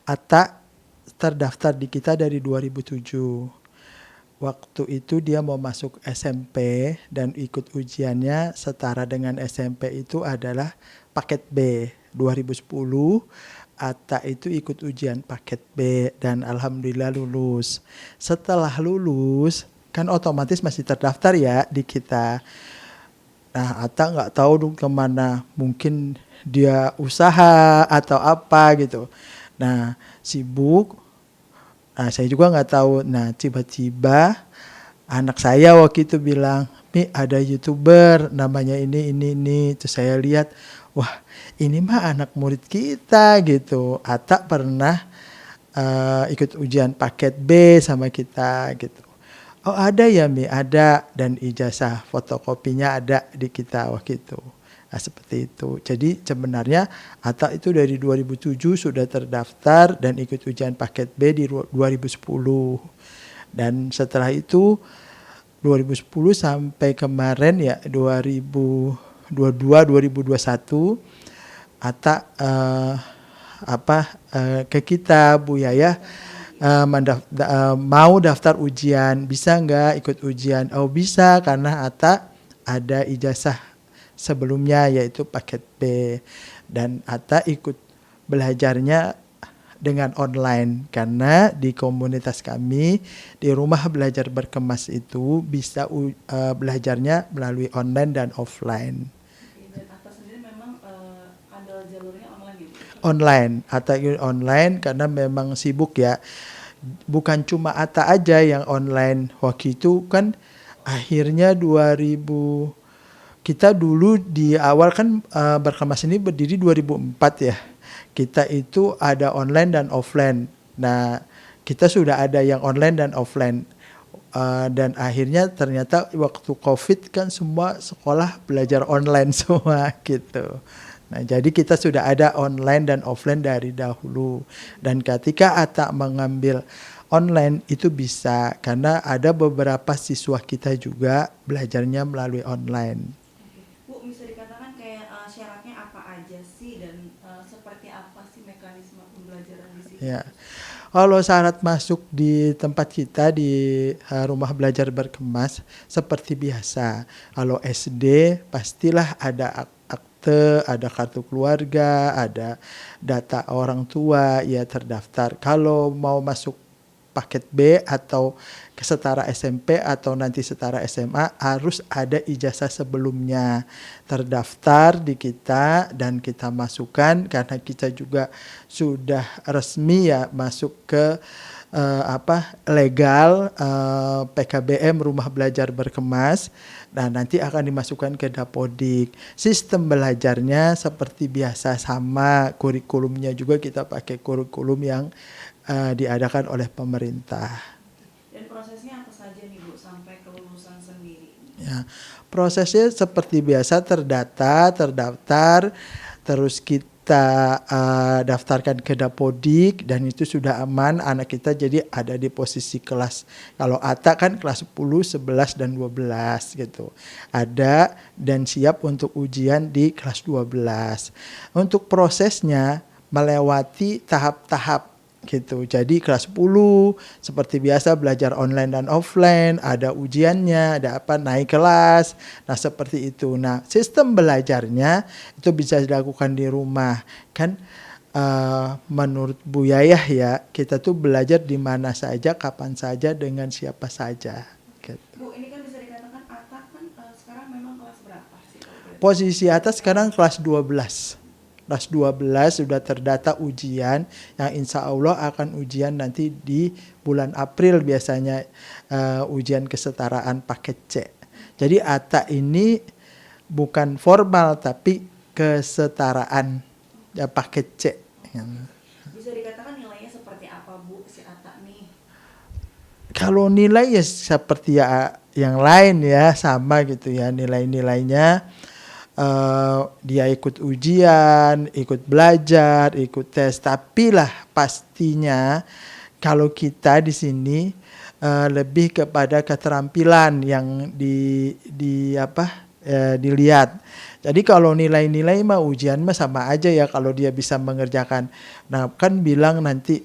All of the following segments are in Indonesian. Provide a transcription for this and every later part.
Atta terdaftar di kita dari 2007. Waktu itu dia mau masuk SMP dan ikut ujiannya setara dengan SMP itu adalah paket B. 2010 Atta itu ikut ujian paket B dan alhamdulillah lulus. Setelah lulus kan otomatis masih terdaftar ya di kita. Nah, Atta nggak tahu dong kemana. Mungkin dia usaha atau apa gitu. Nah, sibuk. Nah, saya juga nggak tahu. Nah, tiba-tiba anak saya waktu itu bilang, Mi ada YouTuber namanya ini. Terus saya lihat, wah ini mah anak murid kita gitu. Atta pernah ikut ujian paket B sama kita gitu. Oh ada ya Mi, ada dan ijazah fotokopinya ada di kita waktu itu. Nah seperti itu. Jadi sebenarnya Atta itu dari 2007 sudah terdaftar dan ikut ujian paket B di 2010. Dan setelah itu 2010 sampai kemarin ya 2022 2021 Atta ke kita Bu Yaya mau daftar ujian, bisa nggak ikut ujian? Oh bisa karena Atta ada ijazah sebelumnya yaitu paket B dan Atta ikut belajarnya dengan online karena di komunitas kami di rumah belajar berkemas itu bisa belajarnya melalui online dan offline. Dan Atta sendiri memang ada jalurnya online gitu? Online, Atta online karena memang sibuk ya. Bukan cuma Atta aja yang online. Waktu itu kan akhirnya 2000 kita dulu di awal kan berkemas ini berdiri 2004 ya. Kita itu ada online dan offline. Nah, kita sudah ada yang online dan offline. Dan akhirnya ternyata waktu COVID kan semua sekolah belajar online semua gitu. Nah, jadi kita sudah ada online dan offline dari dahulu. Dan ketika Atta mengambil online itu bisa karena ada beberapa siswa kita juga belajarnya melalui online. Oke. Bu, bisa dikatakan kayak syaratnya apa aja sih dan seperti apa sih mekanisme pembelajaran di sini? Ya. Kalau syarat masuk di tempat kita di rumah belajar berkemas seperti biasa. Kalau SD pastilah ada akte, ada kartu keluarga, ada data orang tua ya terdaftar. Kalau mau masuk paket B atau setara SMP atau nanti setara SMA harus ada ijazah sebelumnya terdaftar di kita dan kita masukkan karena kita juga sudah resmi ya masuk ke legal PKBM Rumah Belajar Berkemas. Nah, nanti akan dimasukkan ke Dapodik. Sistem belajarnya seperti biasa sama, kurikulumnya juga kita pakai kurikulum yang diadakan oleh pemerintah. Dan prosesnya apa saja nih Bu sampai kelulusan sendiri? Ya, prosesnya seperti biasa terdaftar, terus kita daftarkan ke Dapodik dan itu sudah aman anak kita jadi ada di posisi kelas. Kalau Atta kan kelas 10, 11 dan 12 gitu. Ada dan siap untuk ujian di kelas 12. Untuk prosesnya melewati tahap-tahap gitu. Jadi kelas 10 seperti biasa belajar online dan offline, ada ujiannya, ada apa naik kelas. Nah, seperti itu. Nah, sistem belajarnya itu bisa dilakukan di rumah. Kan menurut Bu Yayah ya, kita tuh belajar di mana saja, kapan saja, dengan siapa saja. Gitu. Bu, ini kan bisa dikatakan Atta kan sekarang memang kelas berapa sih? Posisi atas sekarang kelas 12. Kelas 12 sudah terdata ujian yang insya Allah akan ujian nanti di bulan April biasanya ujian kesetaraan paket C. Jadi Atta ini bukan formal tapi kesetaraan ya, paket C. Bisa dikatakan nilainya seperti apa Bu si Atta nih? Kalau nilai ya seperti ya yang lain ya sama gitu ya nilai-nilainya. Dia ikut ujian, ikut belajar, ikut tes. Tapi lah pastinya kalau kita di sini lebih kepada keterampilan yang dilihat. Jadi kalau nilai-nilai mah ujian mah sama aja ya kalau dia bisa mengerjakan. Nah kan bilang nanti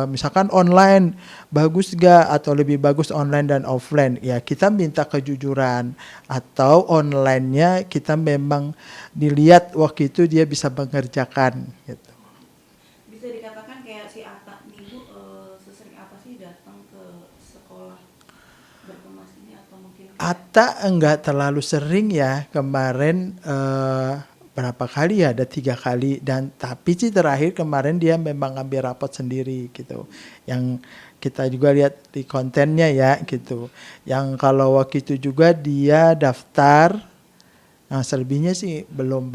misalkan online bagus gak atau lebih bagus online dan offline. Ya kita minta kejujuran atau onlinenya kita memang dilihat waktu itu dia bisa mengerjakan gitu. Bisa dikatakan kayak si Ata nih Bu, sesering apa sih datang ke sekolah berkemas ini atau mungkin kayak Atta enggak terlalu sering ya kemarin berapa kali ya ada 3 kali dan tapi sih terakhir kemarin dia memang ngambil rapot sendiri gitu yang kita juga lihat di kontennya ya gitu yang kalau waktu itu juga dia daftar nah selebihnya sih belum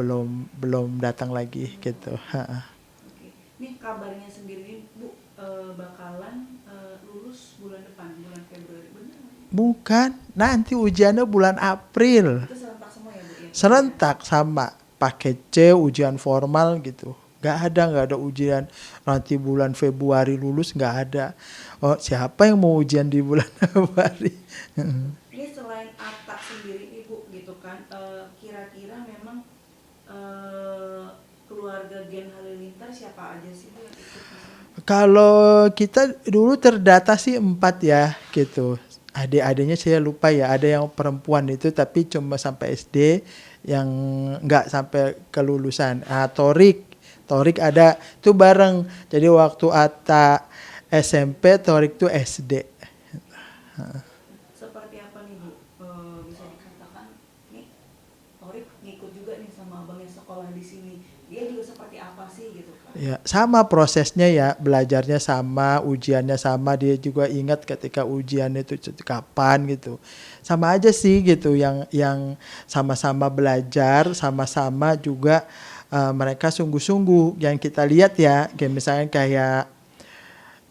datang lagi gitu. oke. Nih kabarnya sendiri nih, Bu, bakalan lulus bulan depan, bulan Februari, benar nggak? Bukan nanti ujiannya bulan April. Itu serentak semua ya Bu ya? Serentak sama paket C ujian formal gitu nggak ada ujian nanti bulan Februari lulus nggak ada. Oh siapa yang mau ujian di bulan Februari. Ini selain Ata sendiri nih Bu gitu kan, kira-kira memang keluarga Gen Halilintar siapa aja sih Bu yang ikut di sini? Kalau kita dulu terdata sih 4 ya gitu. Adik-adiknya saya lupa ya, ada yang perempuan itu tapi cuma sampai SD yang nggak sampai kelulusan. Torik ada tuh bareng. Jadi waktu Atta SMP, Torik tuh SD. Seperti apa nih Bu? Bisa dikatakan nih Torik ngikut juga nih sama abangnya sekolah di sini. Dia juga seperti apa sih gitu kan? Ya, sama prosesnya ya, belajarnya sama, ujiannya sama, dia juga ingat ketika ujian itu kapan gitu. Sama aja sih gitu, yang sama-sama belajar, sama-sama juga mereka sungguh-sungguh. Yang kita lihat ya, kayak misalnya kayak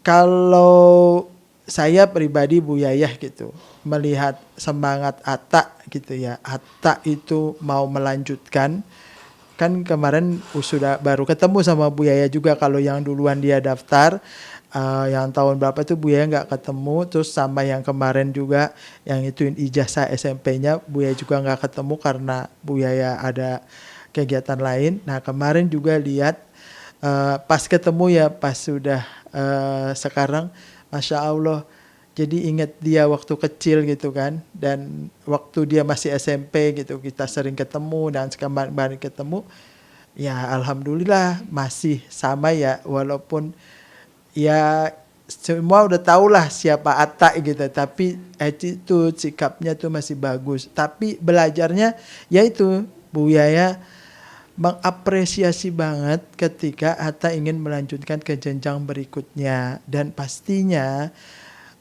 kalau saya pribadi Bu Yayah gitu, melihat semangat Atta gitu ya, Atta itu mau melanjutkan. Kan kemarin sudah baru ketemu sama Bu Yaya juga kalau yang duluan dia daftar yang tahun berapa itu Bu Yaya nggak ketemu terus sama yang kemarin juga yang itu ijazah SMP-nya Bu Yaya juga nggak ketemu karena Bu Yaya ada kegiatan lain. Nah kemarin juga lihat pas ketemu ya pas sudah sekarang Masya Allah jadi ingat dia waktu kecil gitu kan dan waktu dia masih SMP gitu kita sering ketemu dan kemarin ketemu ya alhamdulillah masih sama ya walaupun ya semua udah tahulah siapa Atta gitu tapi attitude sikapnya tuh masih bagus tapi belajarnya yaitu Bu Yaya mengapresiasi banget ketika Atta ingin melanjutkan ke jenjang berikutnya dan pastinya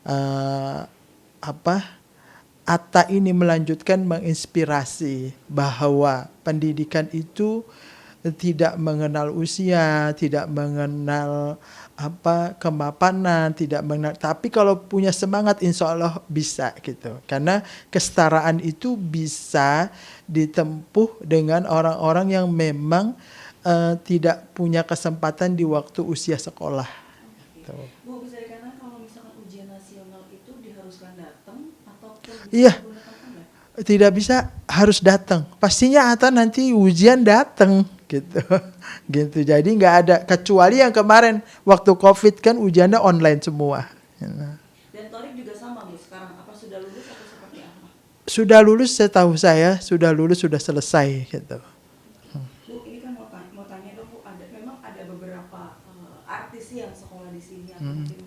eh, apa Atta ini melanjutkan menginspirasi bahwa pendidikan itu tidak mengenal usia, tidak mengenal kemapanan, tidak mengenal tapi kalau punya semangat insya Allah bisa gitu. Karena kesetaraan itu bisa ditempuh dengan orang-orang yang memang tidak punya kesempatan di waktu usia sekolah. Oke. Gitu. Bu, bisa dikatakan kalau misalkan ujian nasional itu diharuskan datang ataupun bisa Iya, menggunakan online? tidak bisa harus datang. Pastinya Atta nanti ujian datang gitu. Gitu. Jadi nggak ada kecuali yang kemarin waktu Covid kan ujiannya online semua. Dan Torik juga sama Bu sekarang, apa sudah lulus atau seperti apa? Sudah lulus setahu saya, sudah lulus sudah selesai gitu. Bu, ini kan mau tanya dong Bu, memang ada beberapa artis yang sekolah di sini atau mungkin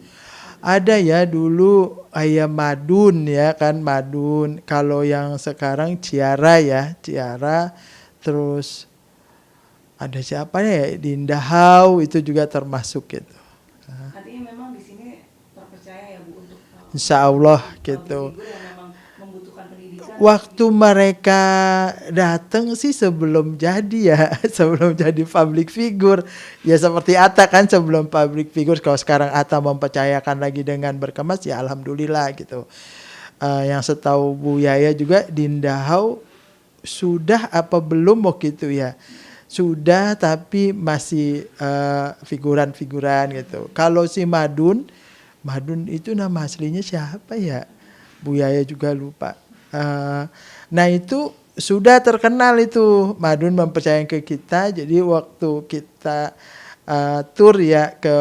Ada ya dulu ayah Madun ya kan Madun. Kalau yang sekarang Ciara ya, Ciara terus ada siapa ya Dinda Hau itu juga termasuk gitu. artinya memang di sini terpercaya ya Bu untuk Insya Allah public gitu. figure yang memang membutuhkan pendidikan. Waktu mereka datang sih sebelum jadi ya, sebelum jadi public figure. Ya seperti Atta kan sebelum public figure. Kalau sekarang Atta mempercayakan lagi dengan berkemas ya alhamdulillah gitu. Yang setahu Bu Yaya juga Dinda Hau sudah apa belum waktu itu ya. Sudah tapi masih figuran-figuran gitu. Kalau si Madun itu nama aslinya siapa ya? Bu Yaya juga lupa. Nah itu sudah terkenal itu. Madun mempercayakan ke kita. Jadi waktu kita tur ya ke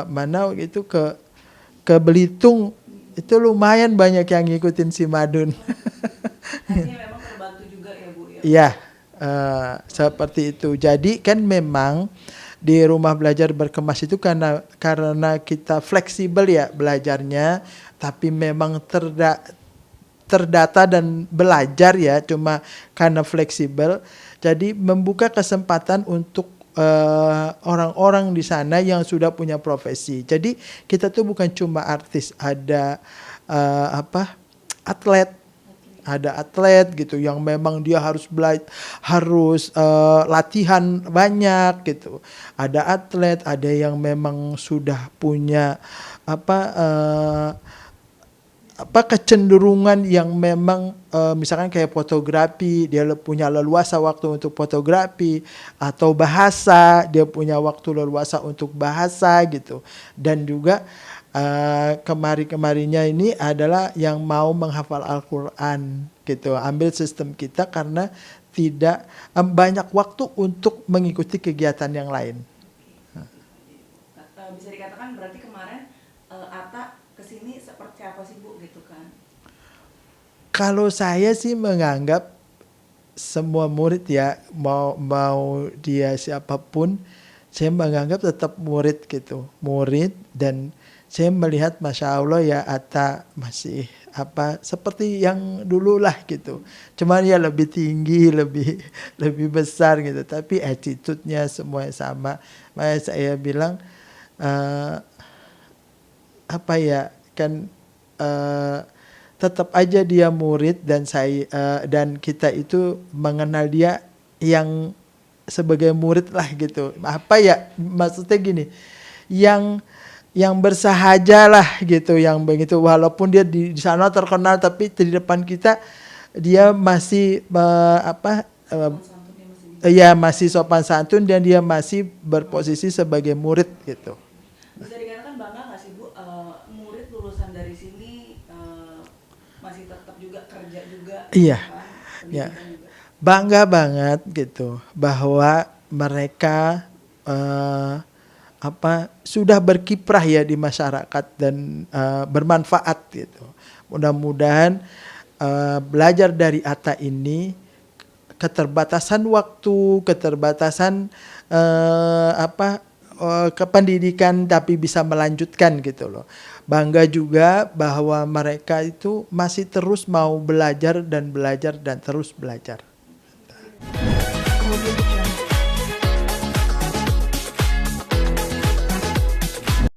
mana gitu, ke Belitung, itu lumayan banyak yang ngikutin si Madun. Artinya memang terbantu juga ya Bu ya. Iya, seperti itu. Jadi kan memang di rumah belajar berkemas itu karena kita fleksibel ya belajarnya, tapi memang terdata dan belajar ya, cuma karena fleksibel. Jadi membuka kesempatan untuk orang-orang di sana yang sudah punya profesi. Jadi kita tuh bukan cuma artis, ada atlet, ada atlet gitu yang memang dia harus latihan banyak gitu. Ada atlet, ada yang memang sudah punya kecenderungan yang memang misalkan kayak fotografi, dia punya leluasa waktu untuk fotografi, atau bahasa, dia punya waktu leluasa untuk bahasa gitu. Dan juga kemari-kemarinya ini adalah yang mau menghafal Al-Quran gitu. Ambil sistem kita karena tidak banyak waktu untuk mengikuti kegiatan yang lain. Bisa dikatakan berarti kemarin Ata kesini seperti apa sih Bu gitu kan? Kalau saya sih menganggap semua murid ya, mau dia siapapun, saya menganggap tetap murid gitu, murid. Dan saya melihat Masya Allah ya, Atta masih seperti yang dulu lah gitu, cuman ya lebih tinggi, lebih besar gitu, tapi attitude-nya semuanya sama. Makanya saya bilang kan tetap aja dia murid, dan dan kita itu mengenal dia yang sebagai murid lah gitu. Maksudnya gini, yang bersahaja lah gitu, yang begitu, walaupun dia di sana terkenal, tapi di depan kita dia masih masih sopan santun, dan dia masih berposisi sebagai murid gitu. Bisa dikatakan bangga nggak sih Bu, murid lulusan dari sini masih tetap juga kerja juga? Iya, kan? ya, Juga. bangga banget gitu bahwa mereka sudah berkiprah ya di masyarakat, dan bermanfaat gitu. Mudah-mudahan belajar dari Atta ini, keterbatasan waktu, keterbatasan kependidikan, tapi bisa melanjutkan gitu loh. Bangga juga bahwa mereka itu masih terus mau belajar dan terus belajar.